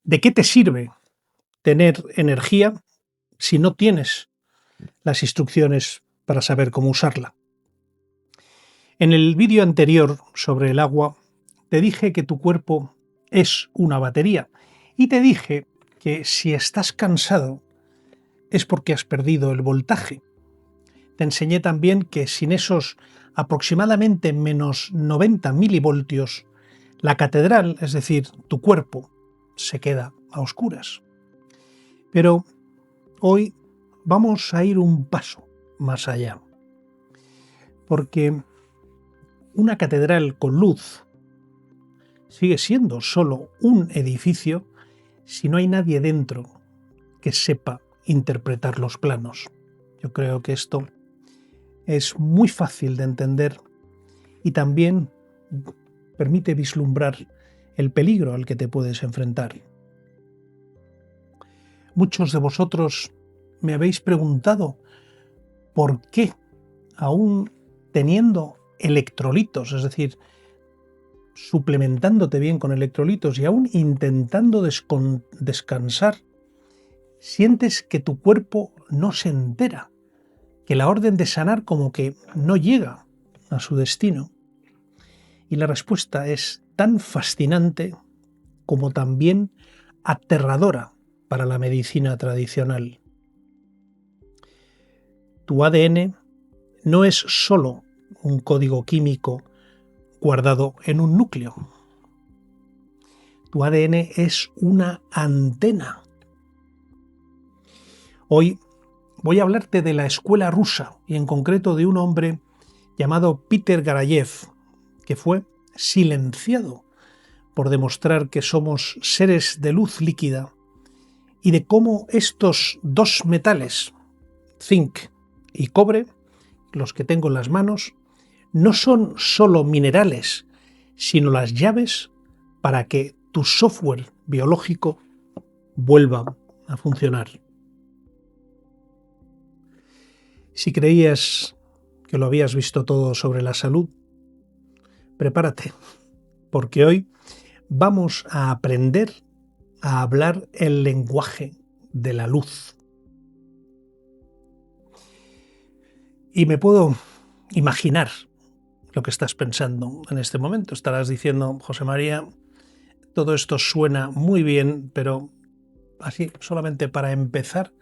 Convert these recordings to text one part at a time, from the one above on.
¿De qué te sirve tener energía si no tienes las instrucciones para saber cómo usarla? En el vídeo anterior sobre el agua, te dije que tu cuerpo es una batería y te dije que si estás cansado es porque has perdido el voltaje. Te enseñé también que sin esos aproximadamente menos 90 milivoltios, la catedral, es decir, tu cuerpo, se queda a oscuras. Pero hoy vamos a ir un paso más allá, porque una catedral con luz sigue siendo solo un edificio si no hay nadie dentro que sepa interpretar los planos. Yo creo que esto es muy fácil de entender y también permite vislumbrar el peligro al que te puedes enfrentar. Muchos de vosotros me habéis preguntado por qué, aún teniendo electrolitos, es decir, suplementándote bien con electrolitos y aún intentando descansar, sientes que tu cuerpo no se entera, que la orden de sanar como que no llega a su destino. Y la respuesta es tan fascinante como también aterradora para la medicina tradicional. Tu ADN no es solo un código químico guardado en un núcleo. Tu ADN es una antena. Hoy voy a hablarte de la escuela rusa y en concreto de un hombre llamado Peter Garayev, que fue silenciado por demostrar que somos seres de luz líquida y de cómo estos dos metales, zinc y cobre, los que tengo en las manos, no son solo minerales, sino las llaves para que tu software biológico vuelva a funcionar. Si creías que lo habías visto todo sobre la salud, prepárate, porque hoy vamos a aprender a hablar el lenguaje de la luz. Y me puedo imaginar lo que estás pensando en este momento. Estarás diciendo, José María, todo esto suena muy bien, pero así, solamente para empezar,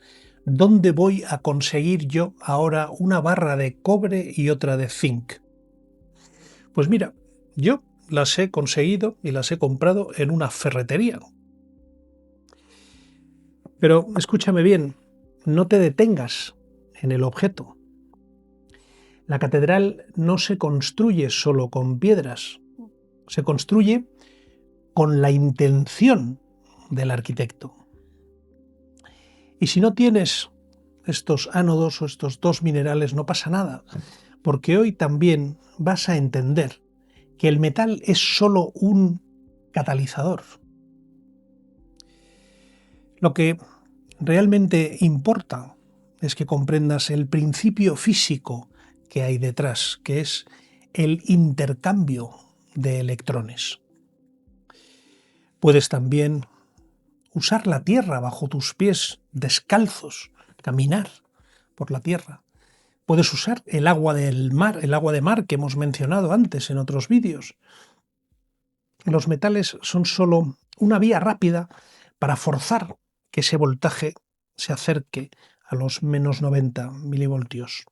¿dónde voy a conseguir yo ahora una barra de cobre y otra de zinc? Pues mira, yo las he conseguido y las he comprado en una ferretería. Pero escúchame bien, no te detengas en el objeto. La catedral no se construye solo con piedras, se construye con la intención del arquitecto. Y si no tienes estos ánodos o estos dos minerales, no pasa nada, porque hoy también vas a entender que el metal es solo un catalizador. Lo que realmente importa es que comprendas el principio físico que hay detrás, que es el intercambio de electrones. Puedes también usar la tierra bajo tus pies descalzos, caminar por la tierra. Puedes usar el agua del mar, el agua de mar que hemos mencionado antes en otros vídeos. Los metales son solo una vía rápida para forzar que ese voltaje se acerque a los menos 90 milivoltios.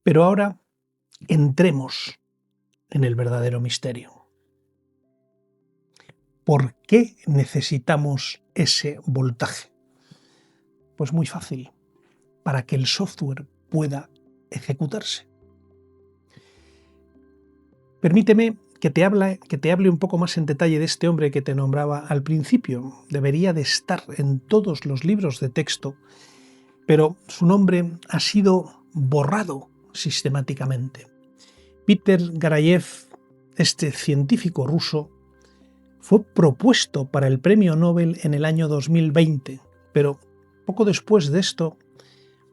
Pero ahora entremos en el verdadero misterio. ¿Por qué necesitamos ese voltaje? Pues muy fácil, para que el software pueda ejecutarse. Permíteme que te hable un poco más en detalle de este hombre que te nombraba al principio. Debería de estar en todos los libros de texto, pero su nombre ha sido borrado sistemáticamente. Peter Garayev, este científico ruso, fue propuesto para el Premio Nobel en el año 2020, pero poco después de esto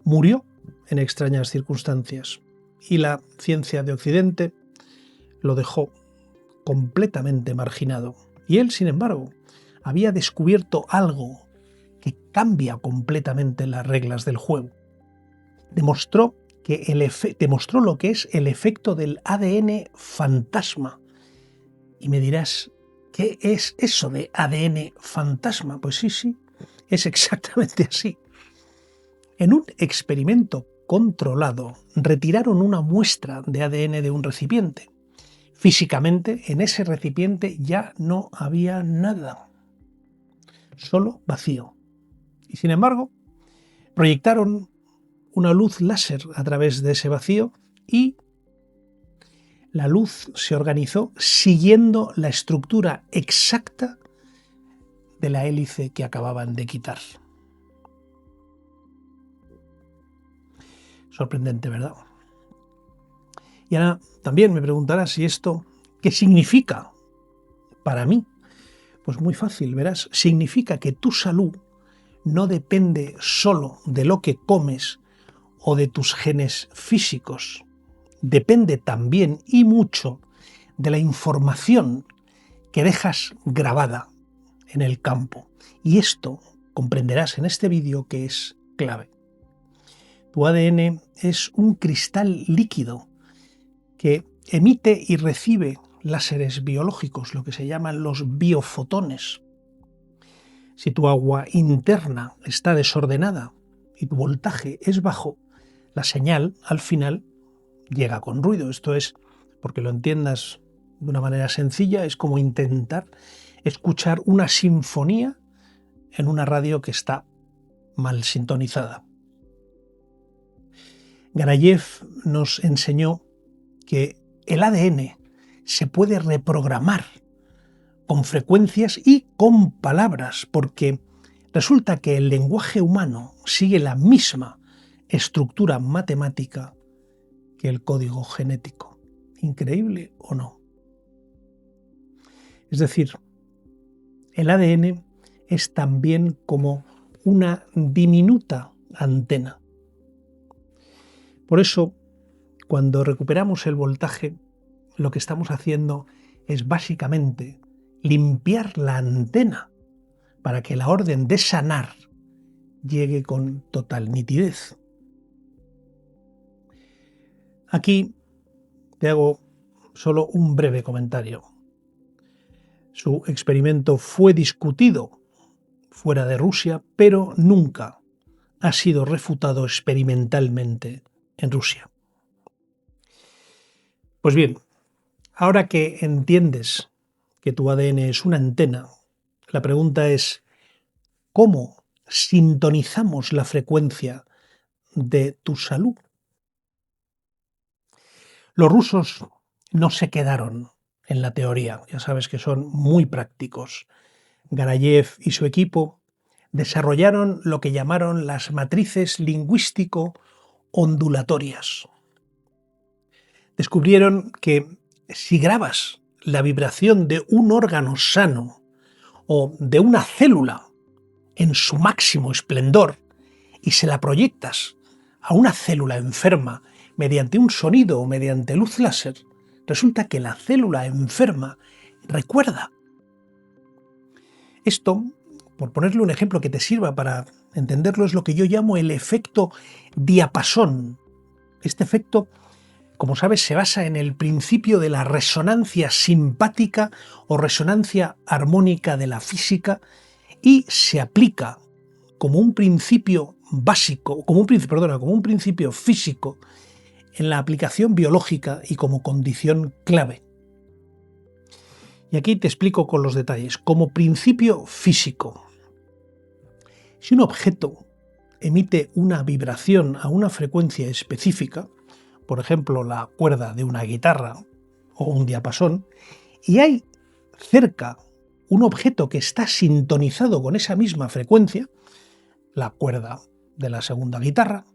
murió en extrañas circunstancias y la ciencia de Occidente lo dejó completamente marginado. Y él, sin embargo, había descubierto algo que cambia completamente las reglas del juego. Demostró lo que es el efecto del ADN fantasma. Y me dirás, ¿qué es eso de ADN fantasma? Pues sí, es exactamente así. En un experimento controlado, retiraron una muestra de ADN de un recipiente. Físicamente, en ese recipiente ya no había nada, solo vacío. Y sin embargo, proyectaron una luz láser a través de ese vacío y la luz se organizó siguiendo la estructura exacta de la hélice que acababan de quitar. Sorprendente, ¿verdad? Y ahora también me preguntarás si esto, ¿qué significa para mí? Pues muy fácil, verás, significa que tu salud no depende solo de lo que comes o de tus genes físicos. Depende también y mucho de la información que dejas grabada en el campo. Y esto comprenderás en este vídeo que es clave. Tu ADN es un cristal líquido que emite y recibe láseres biológicos, lo que se llaman los biofotones. Si tu agua interna está desordenada y tu voltaje es bajo, la señal al final llega con ruido. Esto es, porque lo entiendas de una manera sencilla, es como intentar escuchar una sinfonía en una radio que está mal sintonizada. Garayev nos enseñó que el ADN se puede reprogramar con frecuencias y con palabras, porque resulta que el lenguaje humano sigue la misma estructura matemática que el código genético. ¿Increíble o no? Es decir, el ADN es también como una diminuta antena. Por eso, cuando recuperamos el voltaje, lo que estamos haciendo es básicamente limpiar la antena para que la orden de sanar llegue con total nitidez. Aquí te hago solo un breve comentario. Su experimento fue discutido fuera de Rusia, pero nunca ha sido refutado experimentalmente en Rusia. Pues bien, ahora que entiendes que tu ADN es una antena, la pregunta es, ¿cómo sintonizamos la frecuencia de tu salud? Los rusos no se quedaron en la teoría, ya sabes que son muy prácticos. Garayev y su equipo desarrollaron lo que llamaron las matrices lingüístico-ondulatorias. Descubrieron que si grabas la vibración de un órgano sano o de una célula en su máximo esplendor y se la proyectas a una célula enferma mediante un sonido o mediante luz láser, resulta que la célula enferma recuerda. Esto, por ponerle un ejemplo que te sirva para entenderlo, es lo que yo llamo el efecto diapasón. Este efecto, como sabes, se basa en el principio de la resonancia simpática o resonancia armónica de la física y se aplica como un principio básico, como un principio físico en la aplicación biológica y como condición clave. Y aquí te explico con los detalles. Como principio físico, si un objeto emite una vibración a una frecuencia específica, por ejemplo la cuerda de una guitarra o un diapasón, y hay cerca un objeto que está sintonizado con esa misma frecuencia, la cuerda de la segunda guitarra,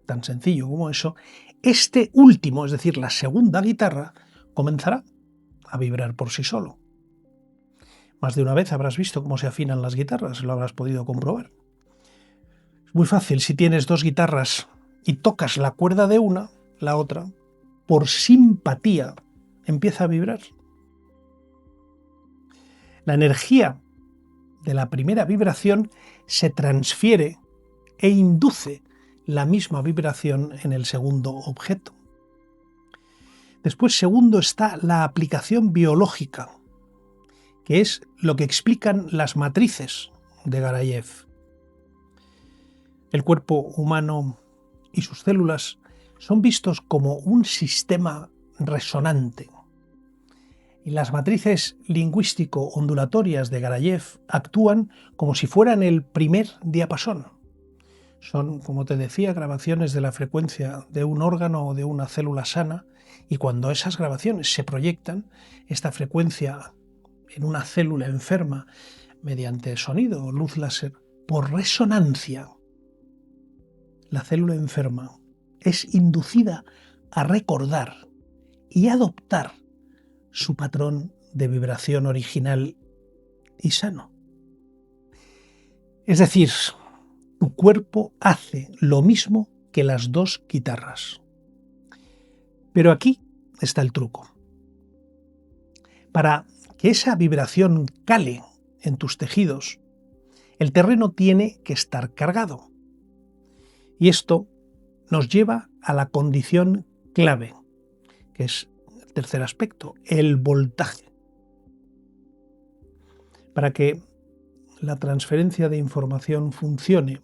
tan sencillo como eso, este último, es decir, la segunda guitarra, comenzará a vibrar por sí solo. Más de una vez habrás visto cómo se afinan las guitarras, lo habrás podido comprobar. Es muy fácil, si tienes dos guitarras y tocas la cuerda de una, la otra, por simpatía, empieza a vibrar. La energía de la primera vibración se transfiere e induce la misma vibración en el segundo objeto. Después, segundo, está la aplicación biológica, que es lo que explican las matrices de Garayev. El cuerpo humano y sus células son vistos como un sistema resonante. Y las matrices lingüístico-ondulatorias de Garayev actúan como si fueran el primer diapasón. Son, como te decía, grabaciones de la frecuencia de un órgano o de una célula sana, y cuando esas grabaciones se proyectan, esta frecuencia en una célula enferma mediante sonido o luz láser, por resonancia, la célula enferma es inducida a recordar y adoptar su patrón de vibración original y sano. Es decir, tu cuerpo hace lo mismo que las dos guitarras. Pero aquí está el truco. Para que esa vibración cale en tus tejidos, el terreno tiene que estar cargado. Y esto nos lleva a la condición clave, que es el tercer aspecto, el voltaje. Para que la transferencia de información funcione,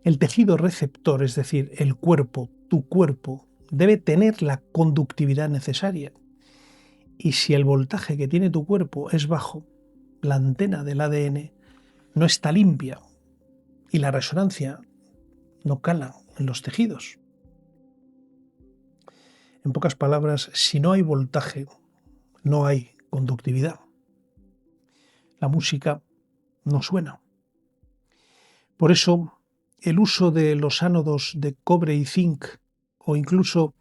el tejido receptor, es decir, el cuerpo, tu cuerpo, debe tener la conductividad necesaria. Y si el voltaje que tiene tu cuerpo es bajo, la antena del ADN no está limpia y la resonancia no cala en los tejidos. En pocas palabras, si no hay voltaje, no hay conductividad. La música no suena. Por eso, el uso de los ánodos de cobre y zinc, o incluso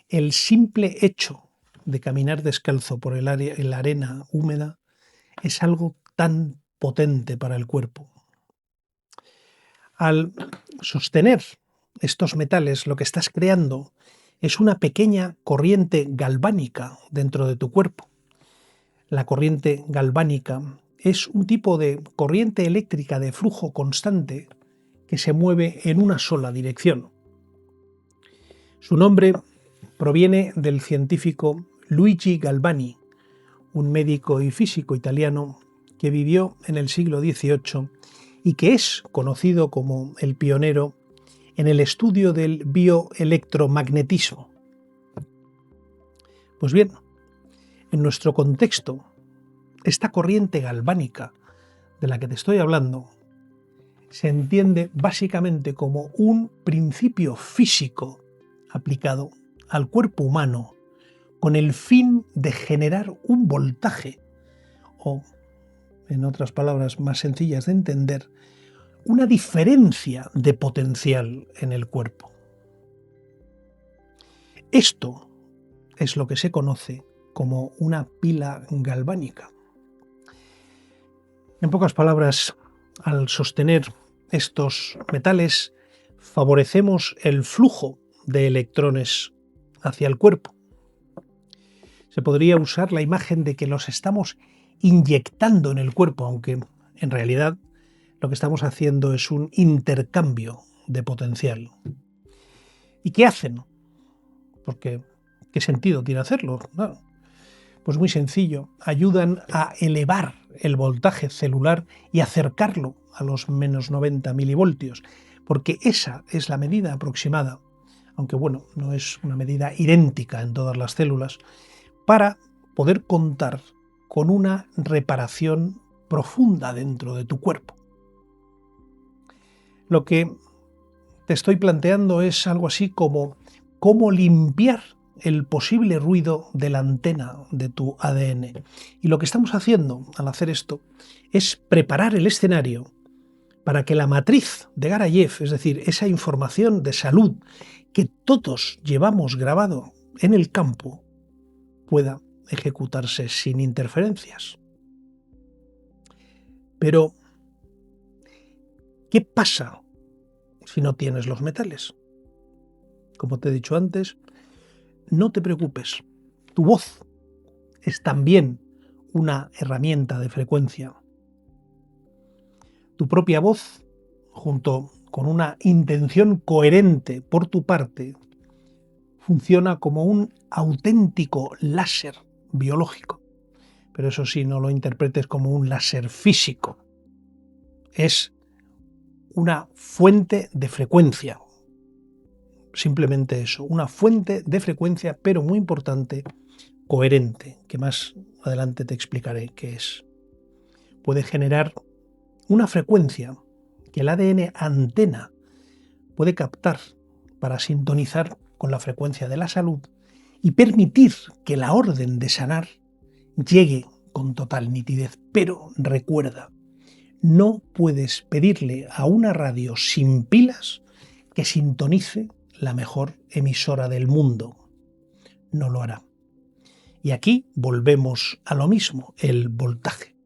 el simple hecho de caminar descalzo por la arena húmeda, es algo tan potente para el cuerpo. Al sostener estos metales, lo que estás creando es una pequeña corriente galvánica dentro de tu cuerpo. La corriente galvánica es un tipo de corriente eléctrica de flujo constante que se mueve en una sola dirección. Su nombre proviene del científico Luigi Galvani, un médico y físico italiano que vivió en el siglo XVIII y que es conocido como el pionero en el estudio del bioelectromagnetismo. Pues bien, en nuestro contexto, esta corriente galvánica de la que te estoy hablando se entiende básicamente como un principio físico aplicado al cuerpo humano con el fin de generar un voltaje o, en otras palabras más sencillas de entender, una diferencia de potencial en el cuerpo. Esto es lo que se conoce como una pila galvánica. En pocas palabras, al sostener estos metales, favorecemos el flujo de electrones hacia el cuerpo. Se podría usar la imagen de que los estamos inyectando en el cuerpo, aunque en realidad lo que estamos haciendo es un intercambio de potencial. ¿Y qué hacen? Porque, ¿qué sentido tiene hacerlo? No. Pues muy sencillo, ayudan a elevar el voltaje celular y acercarlo a los menos 90 milivoltios, porque esa es la medida aproximada, aunque bueno, no es una medida idéntica en todas las células, para poder contar con una reparación profunda dentro de tu cuerpo. Lo que te estoy planteando es algo así como cómo limpiar el posible ruido de la antena de tu ADN. Y lo que estamos haciendo al hacer esto es preparar el escenario para que la matriz de Garayev, es decir, esa información de salud que todos llevamos grabado en el campo, pueda ejecutarse sin interferencias. Pero, ¿qué pasa si no tienes los metales? Como te he dicho antes, no te preocupes, tu voz es también una herramienta de frecuencia. Tu propia voz, junto con una intención coherente por tu parte, funciona como un auténtico láser biológico. Pero eso sí, no lo interpretes como un láser físico. Es una fuente de frecuencia. Simplemente eso, una fuente de frecuencia, pero muy importante, coherente, que más adelante te explicaré qué es. Puede generar una frecuencia que el ADN antena puede captar para sintonizar con la frecuencia de la salud y permitir que la orden de sanar llegue con total nitidez. Pero recuerda, no puedes pedirle a una radio sin pilas que sintonice la mejor emisora del mundo. No lo hará. Y aquí volvemos a lo mismo, el voltaje.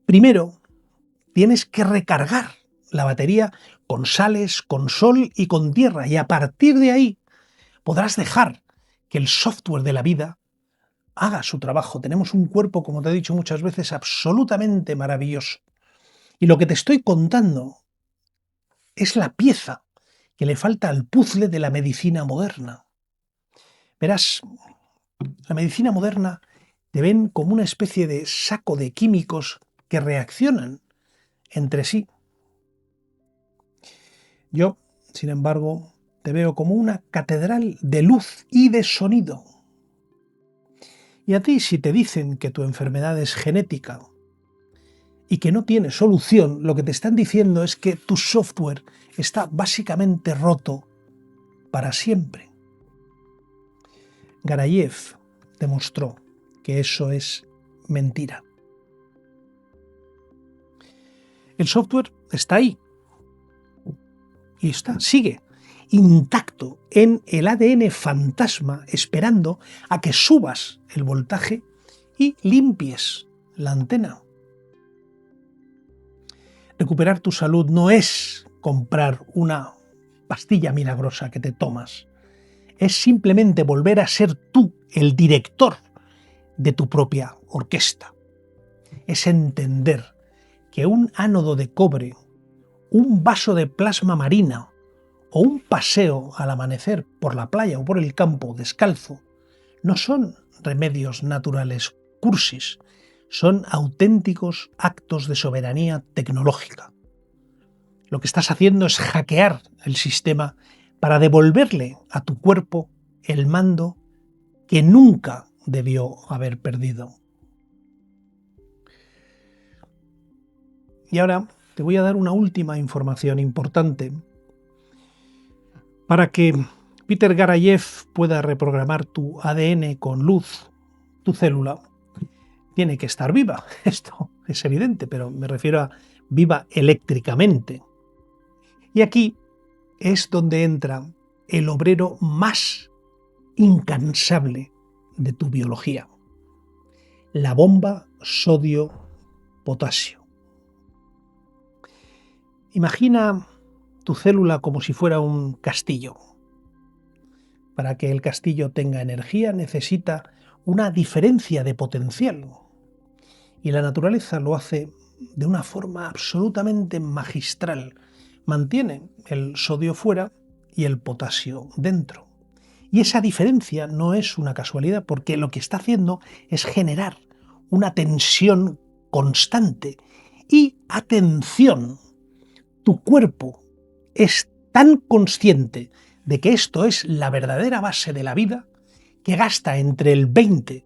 Primero, tienes que recargar la batería con sales, con sol y con tierra, y a partir de ahí podrás dejar que el software de la vida haga su trabajo. Tenemos un cuerpo, como te he dicho muchas veces, absolutamente maravilloso. Y lo que te estoy contando es la pieza que le falta al puzzle de la medicina moderna. Verás, la medicina moderna te ven como una especie de saco de químicos que reaccionan entre sí. Yo, sin embargo, te veo como una catedral de luz y de sonido. Y a ti, si te dicen que tu enfermedad es genética y que no tiene solución, lo que te están diciendo es que tu software está básicamente roto para siempre. Garayev demostró que eso es mentira. El software está ahí y sigue intacto en el ADN fantasma, esperando a que subas el voltaje y limpies la antena. Recuperar tu salud no es comprar una pastilla milagrosa que te tomas. Es simplemente volver a ser tú el director de tu propia orquesta. Es entender que un ánodo de cobre, un vaso de plasma marina o un paseo al amanecer por la playa o por el campo descalzo no son remedios naturales cursis, son auténticos actos de soberanía tecnológica. Lo que estás haciendo es hackear el sistema para devolverle a tu cuerpo el mando que nunca debió haber perdido. Y ahora te voy a dar una última información importante para que Peter Garayev pueda reprogramar tu ADN con luz. Tu célula tiene que estar viva, esto es evidente, pero me refiero a viva eléctricamente. Y aquí es donde entra el obrero más incansable de tu biología, la bomba sodio-potasio. Imagina tu célula como si fuera un castillo. Para que el castillo tenga energía necesita una diferencia de potencial. Y la naturaleza lo hace de una forma absolutamente magistral. Mantiene el sodio fuera y el potasio dentro. Y esa diferencia no es una casualidad, porque lo que está haciendo es generar una tensión constante. Y atención, tu cuerpo es tan consciente de que esto es la verdadera base de la vida que gasta entre el 20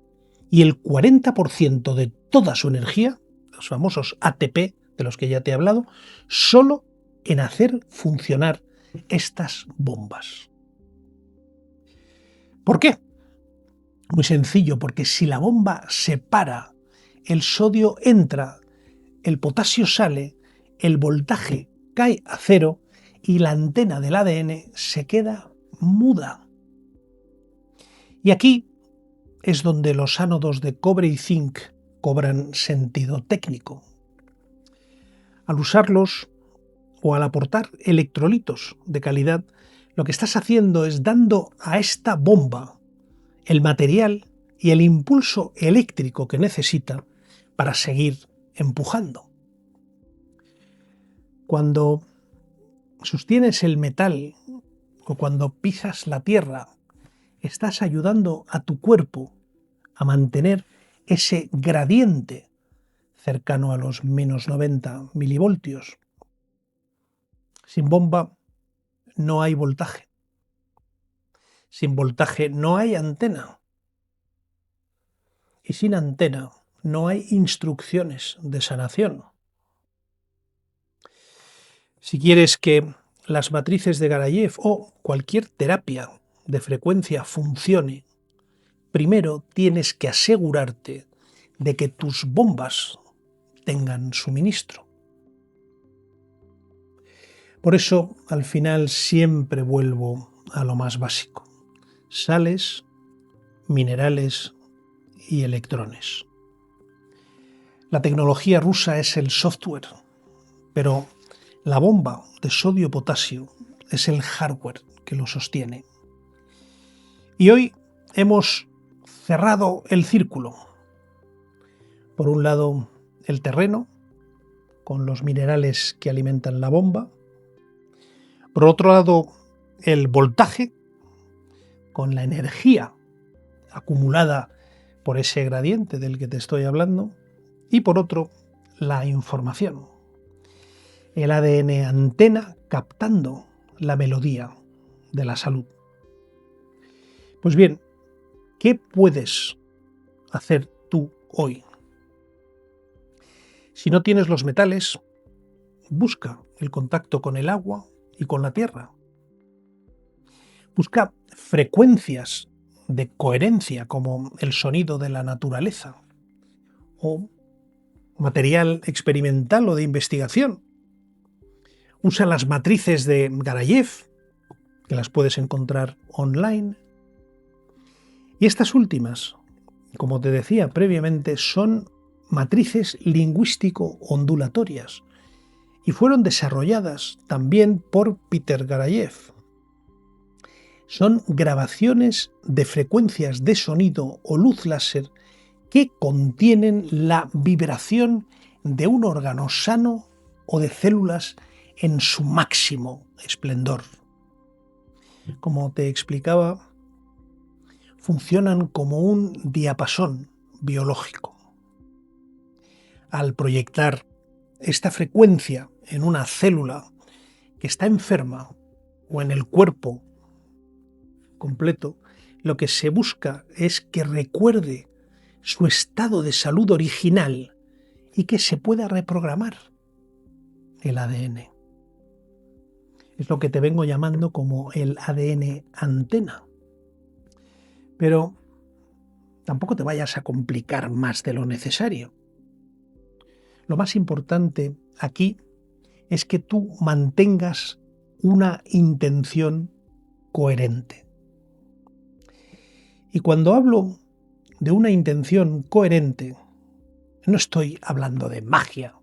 y el 40% de toda su energía, los famosos ATP de los que ya te he hablado, solo en hacer funcionar estas bombas. ¿Por qué? Muy sencillo, porque si la bomba se para, el sodio entra, el potasio sale, el voltaje cae a cero y la antena del ADN se queda muda. Y aquí es donde los ánodos de cobre y zinc cobran sentido técnico. Al usarlos o al aportar electrolitos de calidad, lo que estás haciendo es dando a esta bomba el material y el impulso eléctrico que necesita para seguir empujando. Cuando sostienes el metal o cuando pisas la tierra, estás ayudando a tu cuerpo a mantener ese gradiente cercano a los menos 90 milivoltios. Sin bomba no hay voltaje. Sin voltaje no hay antena. Y sin antena no hay instrucciones de sanación. Si quieres que las matrices de Garayev o cualquier terapia de frecuencia funcione, primero tienes que asegurarte de que tus bombas tengan suministro. Por eso, al final, siempre vuelvo a lo más básico: sales, minerales y electrones. La tecnología rusa es el software, pero la bomba de sodio-potasio es el hardware que lo sostiene. Y hoy hemos cerrado el círculo. Por un lado, el terreno, con los minerales que alimentan la bomba. Por otro lado, el voltaje, con la energía acumulada por ese gradiente del que te estoy hablando. Y por otro, la información. El ADN antena captando la melodía de la salud. Pues bien, ¿qué puedes hacer tú hoy? Si no tienes los metales, busca el contacto con el agua y con la tierra. Busca frecuencias de coherencia como el sonido de la naturaleza o material experimental o de investigación. Usa las matrices de Garayev, que las puedes encontrar online. Y estas últimas, como te decía previamente, son matrices lingüístico-ondulatorias y fueron desarrolladas también por Peter Garayev. Son grabaciones de frecuencias de sonido o luz láser que contienen la vibración de un órgano sano o de células en su máximo esplendor. Como te explicaba, funcionan como un diapasón biológico. Al proyectar esta frecuencia en una célula que está enferma o en el cuerpo completo, lo que se busca es que recuerde su estado de salud original y que se pueda reprogramar el ADN. Es lo que te vengo llamando como el ADN antena. Pero tampoco te vayas a complicar más de lo necesario. Lo más importante aquí es que tú mantengas una intención coherente. Y cuando hablo de una intención coherente, no estoy hablando de magia,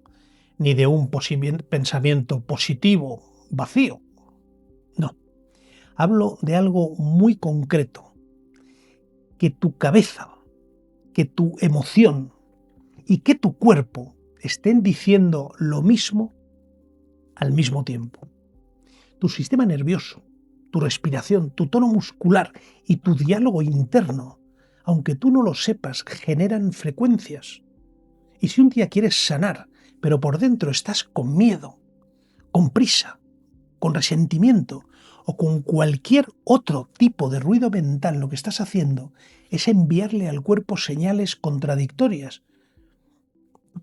ni de un pensamiento positivo vacío. No, hablo de algo muy concreto, que tu cabeza, que tu emoción y que tu cuerpo estén diciendo lo mismo al mismo tiempo. Tu sistema nervioso, tu respiración, tu tono muscular y tu diálogo interno, aunque tú no lo sepas, generan frecuencias. Y si un día quieres sanar, pero por dentro estás con miedo, con prisa, con resentimiento o con cualquier otro tipo de ruido mental, lo que estás haciendo es enviarle al cuerpo señales contradictorias.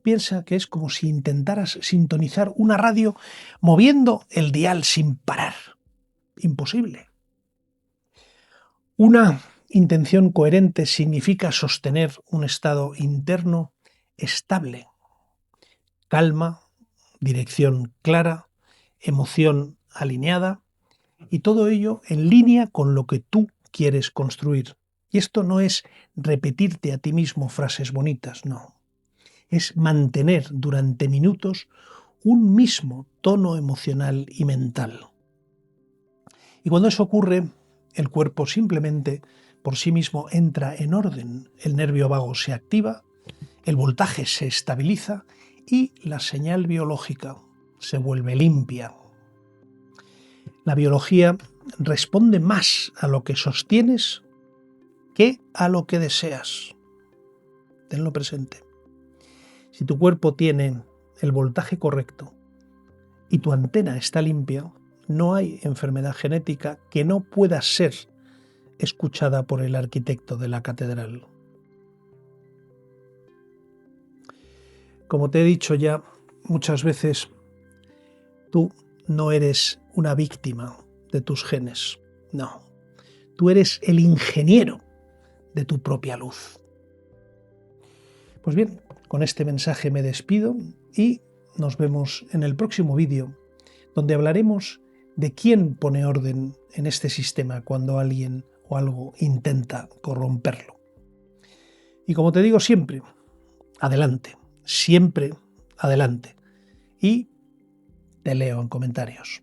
Piensa que es como si intentaras sintonizar una radio moviendo el dial sin parar. Imposible. Una intención coherente significa sostener un estado interno estable, calma, dirección clara, emoción alineada y todo ello en línea con lo que tú quieres construir. Y esto no es repetirte a ti mismo frases bonitas, no. Es mantener durante minutos un mismo tono emocional y mental. Y cuando eso ocurre, el cuerpo simplemente por sí mismo entra en orden, el nervio vago se activa, el voltaje se estabiliza y la señal biológica se vuelve limpia. La biología responde más a lo que sostienes que a lo que deseas. Tenlo presente. Si tu cuerpo tiene el voltaje correcto y tu antena está limpia, no hay enfermedad genética que no pueda ser escuchada por el arquitecto de la catedral. Como te he dicho ya muchas veces, tú no eres una víctima de tus genes. No, tú eres el ingeniero de tu propia luz. Pues bien, con este mensaje me despido y nos vemos en el próximo vídeo, donde hablaremos de quién pone orden en este sistema cuando alguien o algo intenta corromperlo. Y como te digo siempre, adelante, siempre adelante. Y te leo en comentarios.